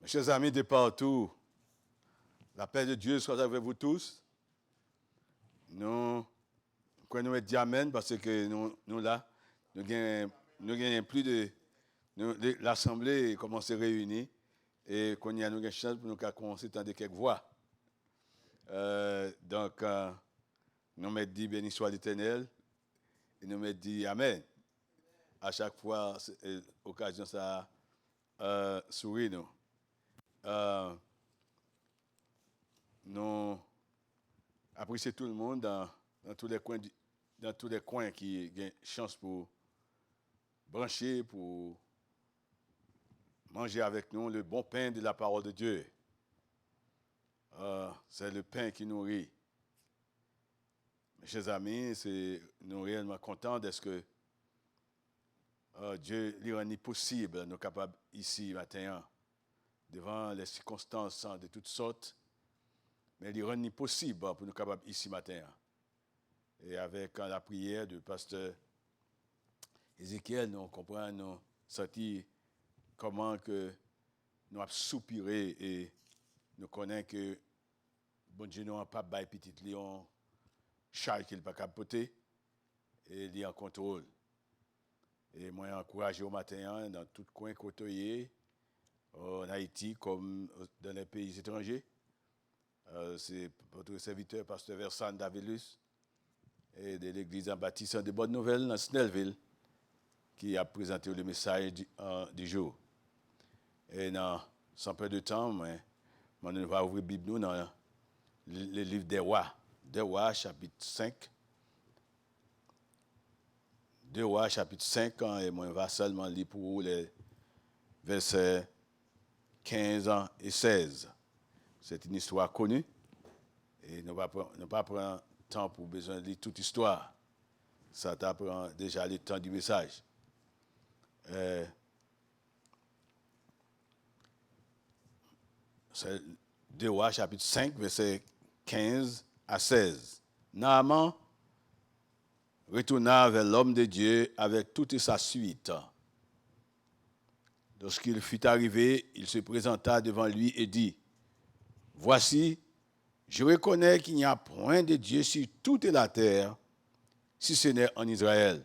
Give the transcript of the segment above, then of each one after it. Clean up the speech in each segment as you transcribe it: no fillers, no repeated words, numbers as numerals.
Mes chers amis de partout, la paix de Dieu soit avec vous tous. Nous nous dire amen parce que nous là, nous gagnons plus de. L'Assemblée commence à se réunir et qu'on y a une chance pour nous commencer à entendre quelques voix. Donc, nous me dit béni soit l'Éternel et nous me dit amen. À chaque fois, occasion ça sourit nous. Nous apprécions tout le monde dans tous les coins qui ont chance pour brancher, pour manger avec nous le bon pain de la parole de Dieu. C'est le pain qui nourrit. Mes chers amis, nous sommes réellement contents de ce que Dieu lui rend possible, nous capables ici matin, devant les circonstances de toutes sortes, mais il rend possible pour nous capables ici matin. Et avec la prière du pasteur Ézéchiel, nous comprenons, nous sentir comment que nous avons soupiré et nous connaissons que bon Dieu n'a pas bail petit lion charge qu'il pas capoter et il est en contrôle. Et moi encouragé au matin dans tout coin côtoyé en Haïti comme dans les pays étrangers. C'est votre serviteur pasteur Versane Davilus et de l'église en bâtissant de bonnes nouvelles dans Snellville qui a présenté le message du jour. Et sans perdre de temps, on va ouvrir la Bible dans le livre des Rois, chapitre 5. 2 Rois, chapitre 5, et moi, je vais seulement lire pour vous les versets 15 et 16. C'est une histoire connue, et nous ne pas prendre temps pour besoin de lire toute l'histoire. Ça t'apprend déjà le temps du message. C'est 2 Rois, chapitre 5, versets 15 à 16. Naaman retourna vers l'homme de Dieu avec toute sa suite. Lorsqu'il fut arrivé, il se présenta devant lui et dit, « Voici, je reconnais qu'il n'y a point de Dieu sur toute la terre, si ce n'est en Israël.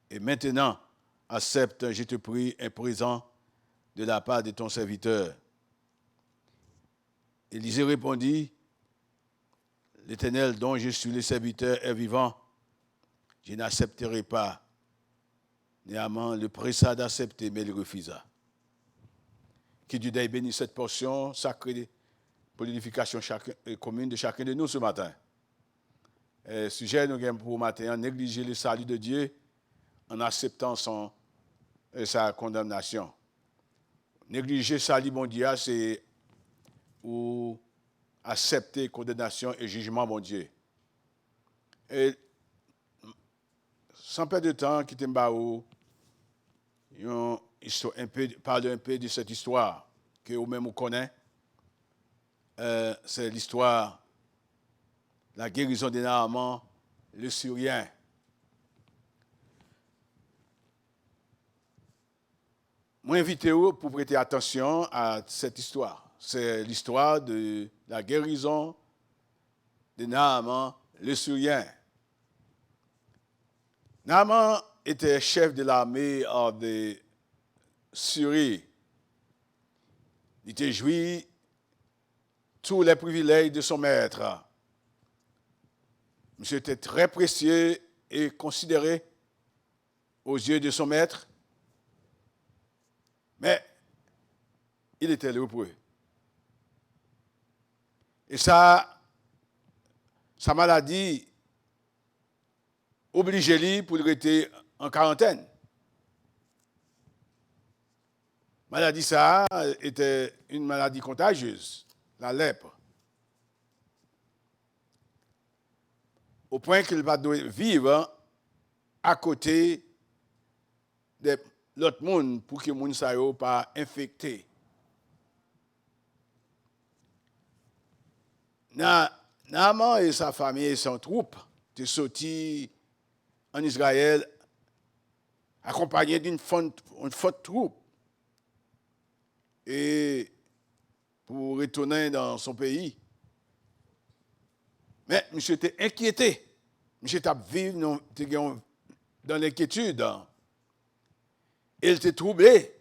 Et maintenant, accepte, je te prie, un présent de la part de ton serviteur. » Élisée répondit, « L'Éternel dont je suis le serviteur est vivant. Je n'accepterai pas. » Néanmoins, le pressa d'accepter, mais il refusa. Que Dieu bénisse cette portion sacrée pour l'édification commune de chacun de nous ce matin. Le sujet nous avons pour matin, négliger le salut de Dieu en acceptant sa condamnation. Négliger le salut mondial, c'est ou accepter condamnation et jugement mon Dieu. Et sans perdre de temps, quittez Mbaou, parler un peu de cette histoire que vous-même vous connaissez. C'est l'histoire, la guérison de Naaman, le Syrien. Moi, invitez-vous pour prêter attention à cette histoire. C'est l'histoire de la guérison de Naaman, le Syrien. Naaman était chef de l'armée de Syrie. Il était joui tous les privilèges de son maître. Monsieur était très précieux et considéré aux yeux de son maître, mais il était lépreux. Et sa maladie obligeait lui pour rester en quarantaine. Maladie ça était une maladie contagieuse, la lèpre. Au point qu'il va vivre à côté de l'autre monde pour que le monde ne soit pas infecté. Naaman et sa famille et son troupe étaient sortis en Israël accompagnés d'une forte troupe. et pour retourner dans son pays. Mais monsieur était inquiété. Monsieur était vivre dans l'inquiétude. Il était troublé.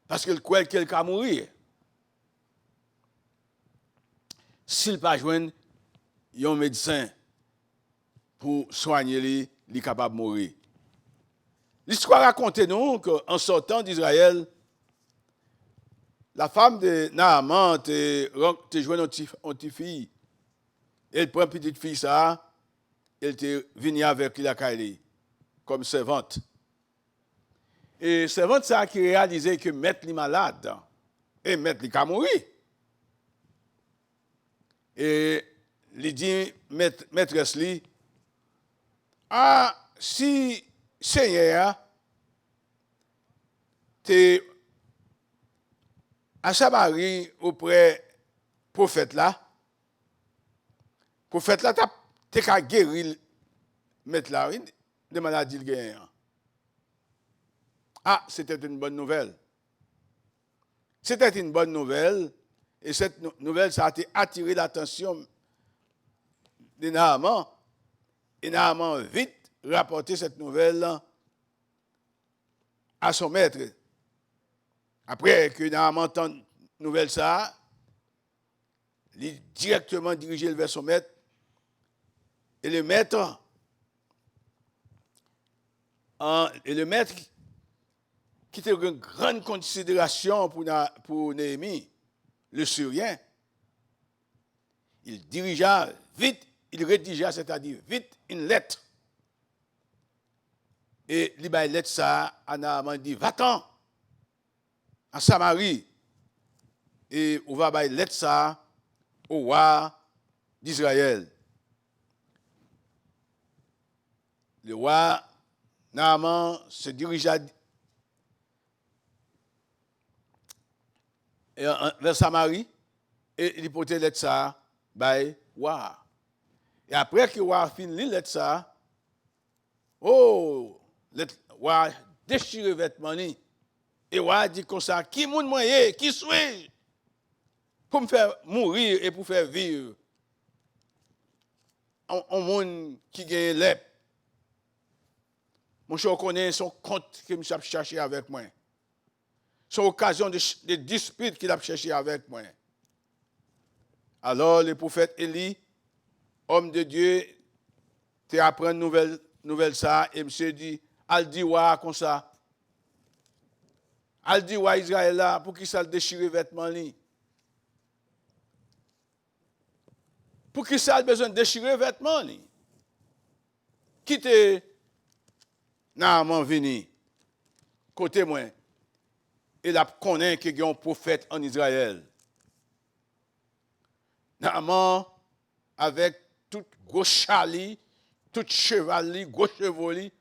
Parce qu'il croyait qu'il allait mourir. S'il n'a pas joint un médecin pour soigner lui, il est capable de mourir. L'histoire raconte nous qu'en sortant d'Israël, la femme de Naaman a joué une petite fille. Elle prend une petite fille, ça, elle est venue avec la Kaili comme servante. Et servante, ça qui réalisait que maître est malade et maître est mourir. Et il dit, maîtresse lui, ah, si Seigneur, t'es à Samarie auprès prophète là t'es qu'à guérir mettre là de maladie le. Ah, c'était une bonne nouvelle. C'était une bonne nouvelle et cette nouvelle ça a attiré l'attention de Naaman et Naaman vite rapporté cette nouvelle à son maître. Après que Naaman entend nouvelle ça, il est directement dirigé vers son maître. Et le maître qui était une grande considération pour Néhémie, le Syrien, il dirigea vite, il rédigea, c'est-à-dire vite, une lettre. Et il a lettre ça à Naaman dit, va-t'en à Samarie. Et on va bailler lettre ça au roi d'Israël. Le roi Naaman se dirigea vers Samarie et il portait lettre ça by roi. Et après que le roi finit lettre ça, le roi déchire le vêtement et le roi dit comme ça, qui moun moyen, qui suis pour me faire mourir et pour faire vivre un monde qui gagne l'ép. Mon cher connaît son compte que je cherché avec moi. Son occasion de dispute qu'il a cherché avec moi. Alors le prophète Élie, homme de Dieu, te apprend une nouvelle ça et monsieur dit, al dit ouais comme ça. Al dit ouais Israël là pour qu'il ça déchire vêtements li. Pour qu'il ça a besoin de déchirer vêtements li. Quitte Naaman vini côté moi. Il a connaît qu'il y a un prophète en Israël. Naaman avec tout gros chali, tout chevali, gros chevoli,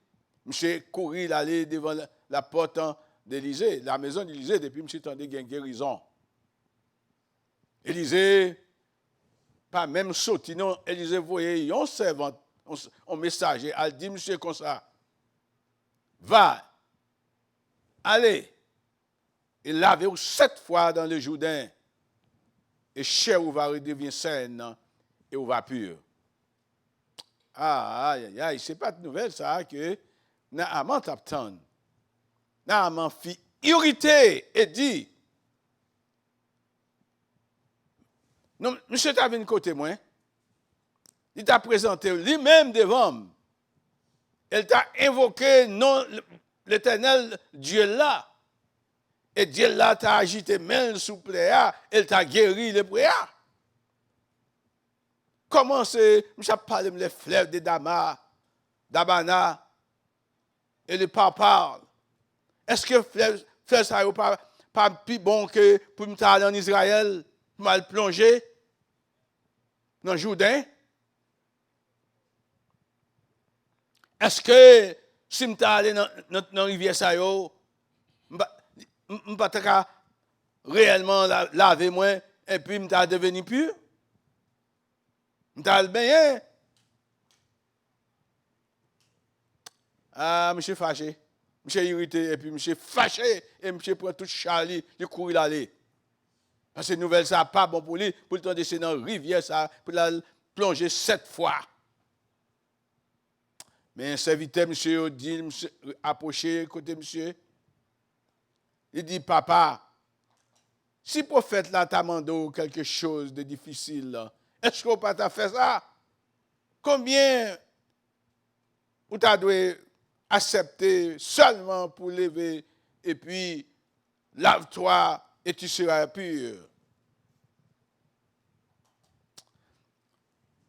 monsieur courir aller devant la porte d'Élysée, la maison d'Élysée depuis monsieur tendait une guérison. Élysée pas même sauté non, Élysée voyait un servant, un messager, elle dit monsieur comme ça. Va, allez, et lavez-vous 7 fois dans le Jourdain, et chair vous va redevenir saine, et vous va pur. Ah, aïe, aïe, c'est pas de nouvelle ça, que Naaman t'attend. Naaman fit irrité et dit, non, monsieur t'a venu côté moi, il t'a présenté lui-même devant moi. Elle t'a invoqué non l'Éternel Dieu là. Et Dieu là t'a agité main sous pléa, elle t'a guéri le pléa. Comment c'est, je parle des fleuves de d'Abana et le papa. Est-ce que fleuve ça n'est pas plus bon que pour me aller en Israël, pour me plonger dans le Jourdain? Est-ce que si je suis allé dans la rivière Sayo, je ne peux pas réellement laver moi et puis je suis devenu pur? Je suis bien. Ah, je suis fâché. monsieur irrité, et puis monsieur fâché, et monsieur prend tout Charlie, il court aller. Parce que nouvelle ça pas bon pour lui, pour le temps descendre dans la rivière, ça, pour la plonger 7 fois. Mais un serviteur, monsieur, dit, monsieur, approché, côté monsieur, il dit, papa, si le prophète là t'a demandé quelque chose de difficile, est-ce qu'on peut t'a fait ça? Combien ou t'as dû accepter seulement pour lever et puis lave-toi et tu seras pur.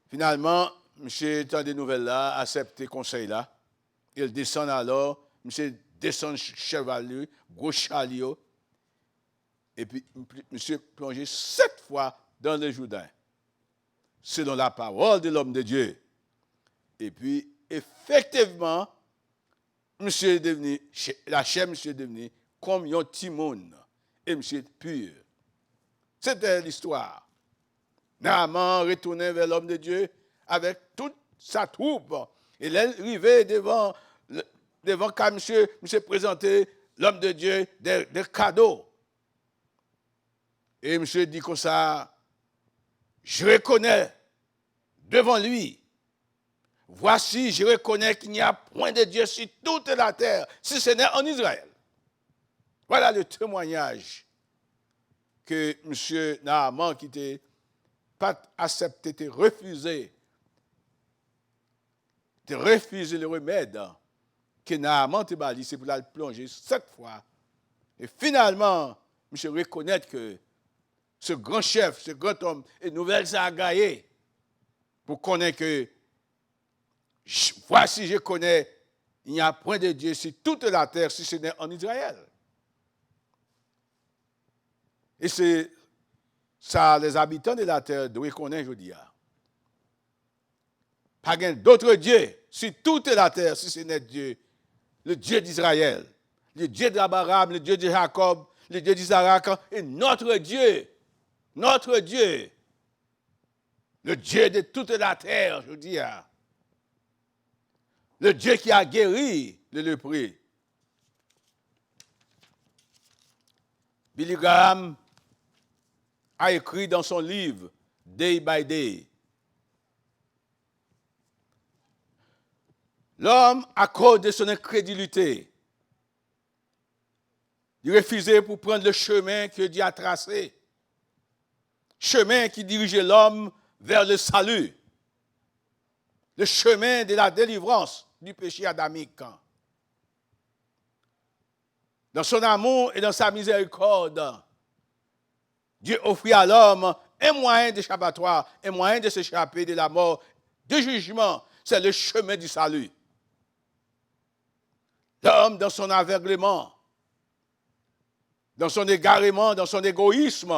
Finalement, monsieur étant des nouvelles là, accepté conseil là. Il descend alors, monsieur descend chevalier, gros chariot, et puis monsieur plongé 7 fois dans le Jourdain, selon la parole de l'homme de Dieu. Et puis, effectivement, monsieur est devenu, la chair monsieur est devenu comme un timon, et monsieur est pur. C'était l'histoire. Naaman retournait vers l'homme de Dieu avec toute sa troupe. Il est arrivé devant quand monsieur présentait l'homme de Dieu des cadeaux. Et monsieur dit comme ça, je reconnais devant lui, voici, je reconnais qu'il n'y a point de Dieu sur toute la terre, si ce n'est en Israël. Voilà le témoignage que monsieur Naaman qui était pas accepté, te refuser le remède que Naaman te bali, c'est pour la plonger 7 fois. Et finalement, monsieur reconnaît que ce grand chef, ce grand homme, et nouvelle ça a gagné pour connaître que voici, je connais, il n'y a point de Dieu sur toute la terre si ce n'est en Israël. Et c'est ça, les habitants de la terre doivent connaître, je dis. Pas d'autres dieux sur toute la terre, si ce n'est Dieu, le Dieu d'Israël, le Dieu d'Abraham, le Dieu de Jacob, le Dieu d'Isaac, et notre Dieu, le Dieu de toute la terre, je dis. Le Dieu qui a guéri le lépreux. Billy Graham a écrit dans son livre Day by Day. L'homme, à cause de son incrédulité, il refusait pour prendre le chemin que Dieu a tracé. Chemin qui dirigeait l'homme vers le salut. Le chemin de la délivrance du péché adamique. Dans son amour et dans sa miséricorde, Dieu offrit à l'homme un moyen d'échappatoire, un moyen de s'échapper de la mort, du jugement. C'est le chemin du salut. L'homme, dans son aveuglement, dans son égarement, dans son égoïsme,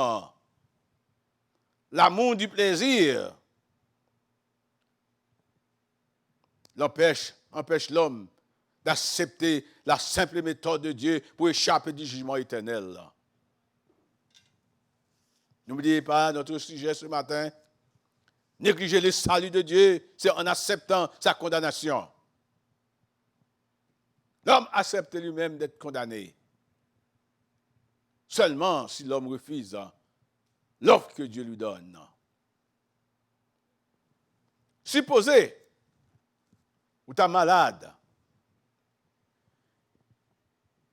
l'amour du plaisir, empêche l'homme d'accepter la simple méthode de Dieu pour échapper du jugement éternel. N'oubliez pas notre sujet ce matin. Négliger le salut de Dieu, c'est en acceptant sa condamnation. L'homme accepte lui-même d'être condamné. Seulement si l'homme refuse l'offre que Dieu lui donne. Supposez, ou tu es malade,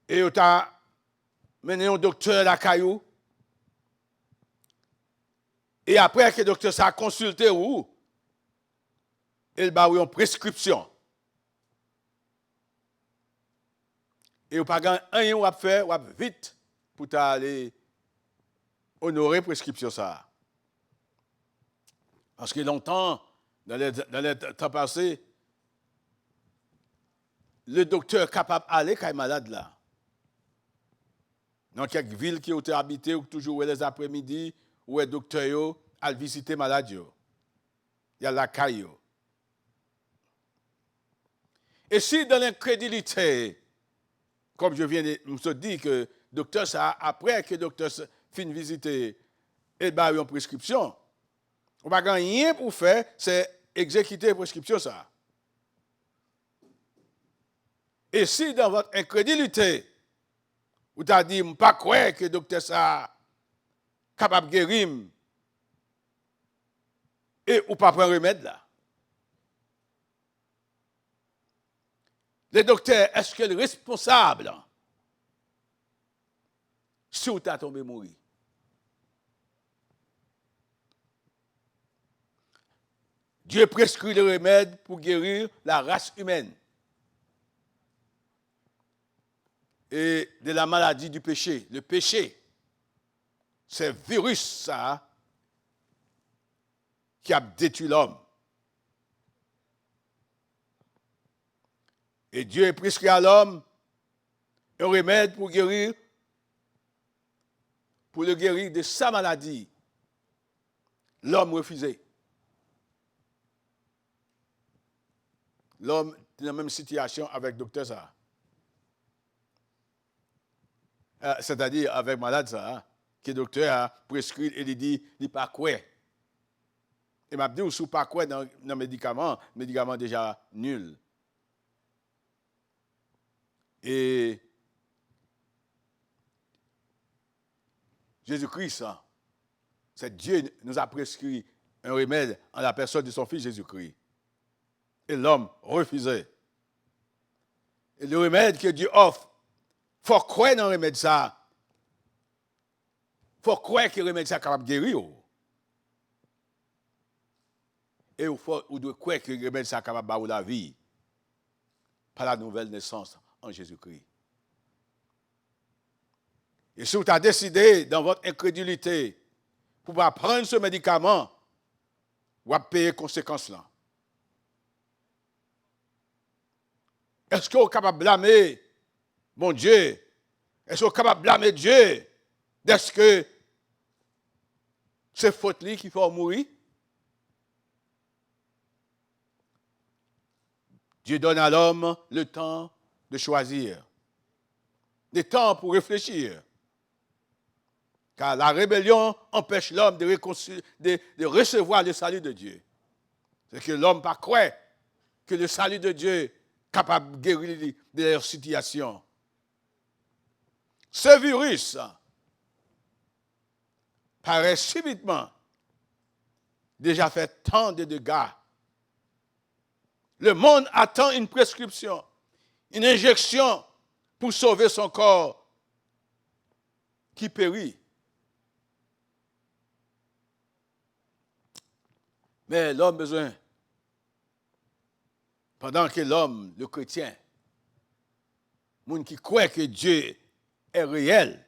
et tu as mené au docteur la caillou, et après que le docteur s'est consulté ou il va avoir une prescription. Et vous n'avez pas rien à faire, vous avez vite pour aller honorer la prescription. Ça. Parce que longtemps, dans les temps passés, le docteur est capable d'aller quand il est malade là. Dans quelques villes qui ont été habitées, ou toujours les après-midi, où le docteur a visité malade. Il y a la caille. Et si dans l'incrédulité, comme je viens de me dire que le docteur, ça, après que le docteur finit de visiter, il va avoir une prescription, on n'a rien pour faire, c'est exécuter la prescription. Ça. Et si dans votre incrédulité, vous avez dit, je ne pas croire que le docteur ça capable de guérir, et ou pas prendre remède là. Le docteur, est-ce qu'il est responsable si vous êtes tombé mourir? Dieu prescrit le remède pour guérir la race humaine et de la maladie du péché. Le péché, c'est le virus ça qui a détruit l'homme. Et Dieu prescrit à l'homme un remède pour le guérir de sa maladie. L'homme refusé. L'homme est dans la même situation avec le docteur ça. C'est-à-dire avec malade ça, que le docteur a prescrit et il dit, il n'est pas quoi. Et m'a dit, ou pas quoi dans le médicament déjà nul. Et Jésus-Christ, c'est Dieu nous a prescrit un remède en la personne de son Fils Jésus-Christ. Et l'homme refusait. Et le remède que Dieu offre, il faut croire dans le remède ça. Il faut croire que le remède ça est capable de guérir. Et il doit croire que le remède ça est capable de faire la vie par la nouvelle naissance en Jésus-Christ. Et si vous avez décidé dans votre incrédulité pour ne pas prendre ce médicament, vous allez payer les conséquences là. Est-ce que vous êtes capable de blâmer mon Dieu? Est-ce que vous êtes capable de blâmer Dieu? Est-ce que c'est faute lui qui fait mourir? Dieu donne à l'homme le temps de choisir, le temps pour réfléchir. Car la rébellion empêche l'homme de recevoir le salut de Dieu. C'est que l'homme ne croit que le salut de Dieu est capable de guérir de leur situation. Ce virus paraît subitement déjà fait tant de dégâts. Le monde attend une prescription, une injection pour sauver son corps qui périt. Mais l'homme a besoin, pendant que l'homme, le chrétien, le monde qui croit que Dieu est réel,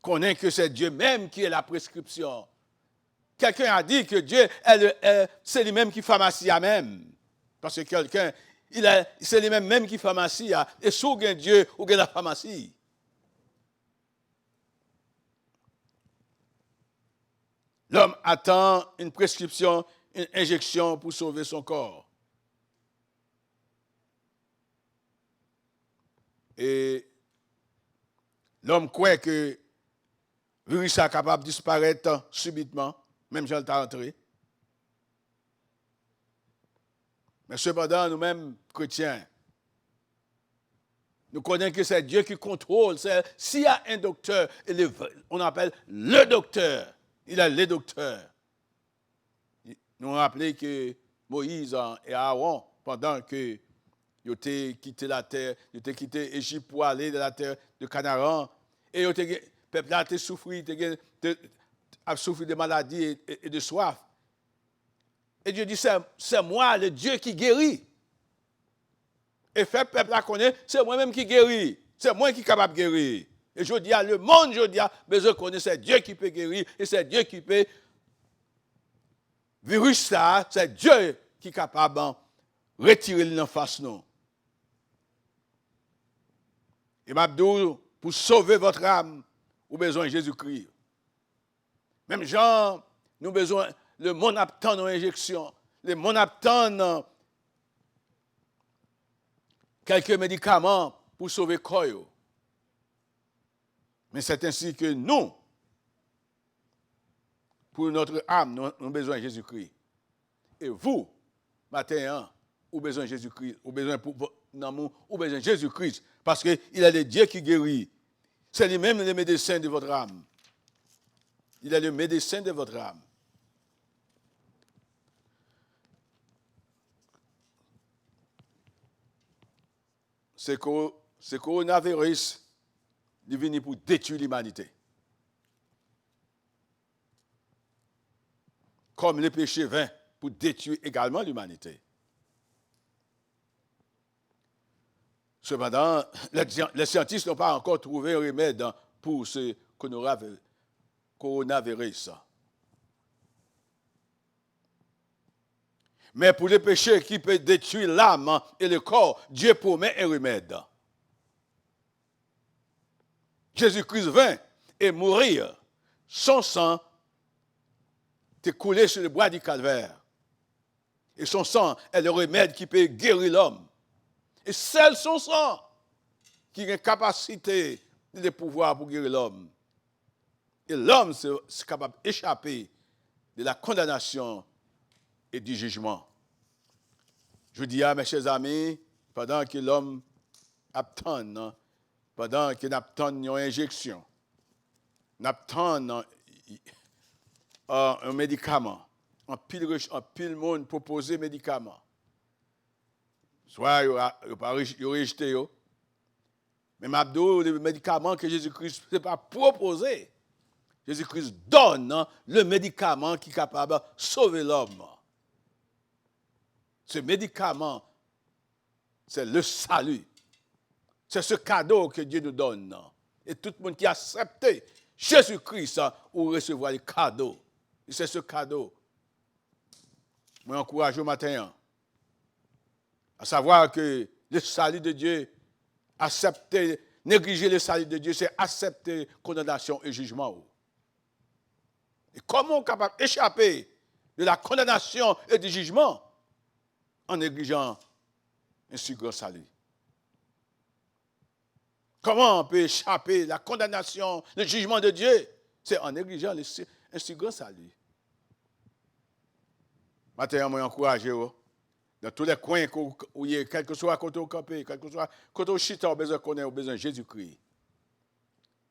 connaît que c'est Dieu même qui est la prescription. Quelqu'un a dit que Dieu c'est lui-même qui pharmacie à même. Parce que quelqu'un, c'est lui-même même qui pharmacie. Et si vous avez Dieu, vous avez la pharmacie. L'homme attend une prescription, une injection pour sauver son corps. Et l'homme croit que le virus est capable de disparaître subitement, même si elle est entré. Mais cependant, nous-mêmes, chrétiens, nous connaissons que c'est Dieu qui contrôle. S'il y a un docteur, on appelle le docteur. Il a les docteurs. Nous rappelons que Moïse et Aaron, pendant que ils ont quitté la terre, ils ont quitté l'Égypte pour aller dans la terre de Canaan, et le peuple a souffert de maladies et de soif. Et Dieu dit, c'est moi, le Dieu qui guérit. Et fait le peuple à connaître, c'est moi-même qui guéris. C'est moi qui suis capable de guérir. Et je dis, le monde, besoin de connaître, c'est Dieu qui peut guérir, et c'est Dieu qui peut. Virus ça, c'est Dieu qui est capable de retirer le face nous. Et Mabdou, pour sauver votre âme, vous avez besoin de Jésus-Christ. Même Jean, nous avons besoin, le monde attend nos injections, le monde attend quelques médicaments pour sauver le corps. Mais c'est ainsi que nous, pour notre âme, nous avons besoin de Jésus-Christ. Et vous, matin, ou besoin de Jésus-Christ, ou besoin pour votre amour, ou besoin de Jésus-Christ, parce qu'il est le Dieu qui guérit. C'est lui-même le médecin de votre âme. Il est le médecin de votre âme. Ce coronavirus, il est venu pour détruire l'humanité. Comme le péché vint pour détruire également l'humanité. Cependant, les scientifiques n'ont pas encore trouvé un remède pour ce coronavirus. Mais pour le péché qui peut détruire l'âme et le corps, Dieu promet un remède. Jésus-Christ vint et mourir. Son sang est coulé sur le bois du calvaire. Et son sang est le remède qui peut guérir l'homme. Et seul son sang qui a une capacité de pouvoir pour guérir l'homme. Et l'homme est capable d'échapper de la condamnation et du jugement. Je dis à mes chers amis, pendant que l'homme attend, pendant qu'il attend une injection, attend un médicament, un pile monde propose médicament. Soit il a rejeté, mais Mabdou, le médicament que Jésus-Christ ne s'est pas proposé. Jésus-Christ donne le médicament qui est capable de sauver l'homme. Ce médicament, c'est le salut. C'est ce cadeau que Dieu nous donne. Et tout le monde qui a accepté Jésus-Christ ou recevoir le cadeau. Et c'est ce cadeau. Moi, j'encourage au matin à savoir que le salut de Dieu, accepter, négliger le salut de Dieu, c'est accepter condamnation et jugement. Et comment on est capable d'échapper de la condamnation et du jugement en négligeant un si grand salut? Comment on peut échapper de la condamnation, le jugement de Dieu? C'est en négligeant un si grand salut. Maintenant, je m'encourage dans tous les coins où il y a, quel que soit côté au campé, quel que soit côté au chita, on a besoin de Jésus-Christ.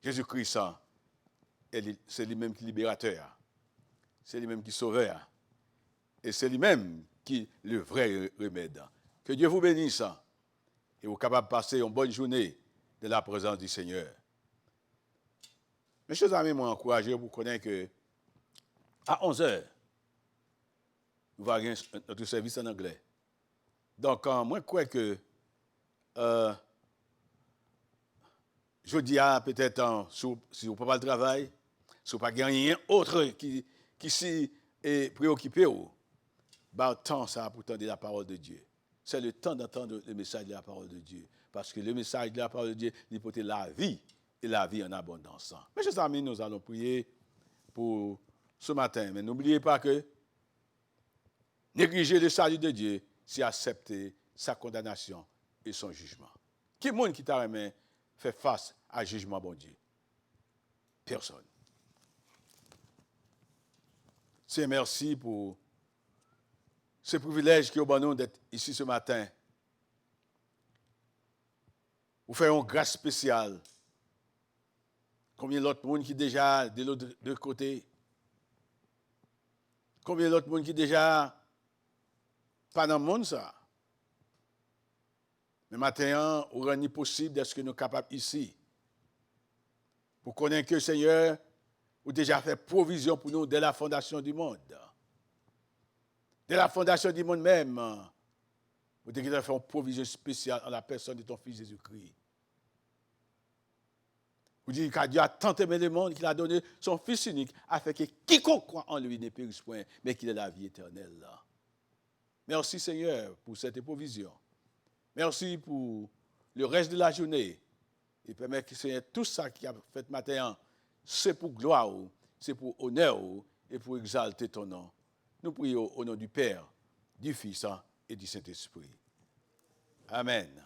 Jésus-Christ, c'est lui-même qui est libérateur. C'est lui-même qui est sauveur. Et c'est lui-même qui est le vrai remède. Que Dieu vous bénisse et vous êtes capable de passer une bonne journée de la présence du Seigneur. Mes chers amis, moi, encouragé pour connaître que à 11h, nous allons avoir notre service en anglais. Donc, moi, je crois que je dis peut-être, si vous ne pouvez pas le travail, si vous n'avez pas rien autre qui s'y est préoccupé, le temps ça pour entendre la parole de Dieu. C'est le temps d'entendre le message de la parole de Dieu. Parce que le message de la parole de Dieu, il porte la vie, et la vie en abondance. Mes chers amis, nous allons prier pour ce matin. Mais n'oubliez pas que négliger le salut de Dieu, c'est accepter sa condamnation et son jugement. Qui est le monde qui t'a aimé fait face à jugement bon Dieu? Personne. C'est merci pour ce privilège qui est au nous d'être ici ce matin. Vous faites une grâce spéciale. Combien d'autres monde qui déjà de l'autre côté? Combien d'autres monde qui déjà pas dans le monde ça? Mais maintenant, on rend possible d'être ce que nous sommes capables ici. Pour connaître que le Seigneur a déjà fait provision pour nous dès la fondation du monde. Dès la fondation du monde même, vous avez déjà fait une provision spéciale en la personne de ton Fils Jésus-Christ. Vous dites que Dieu a tant aimé le monde qu'il a donné son Fils unique afin que quiconque croit en lui ne périsse point, mais qu'il ait la vie éternelle. Merci Seigneur pour cette provision. Merci pour le reste de la journée. Et permet que Seigneur, tout ça qui a fait matin, c'est pour gloire, c'est pour honneur et pour exalter ton nom. Nous prions au nom du Père, du Fils et du Saint-Esprit. Amen.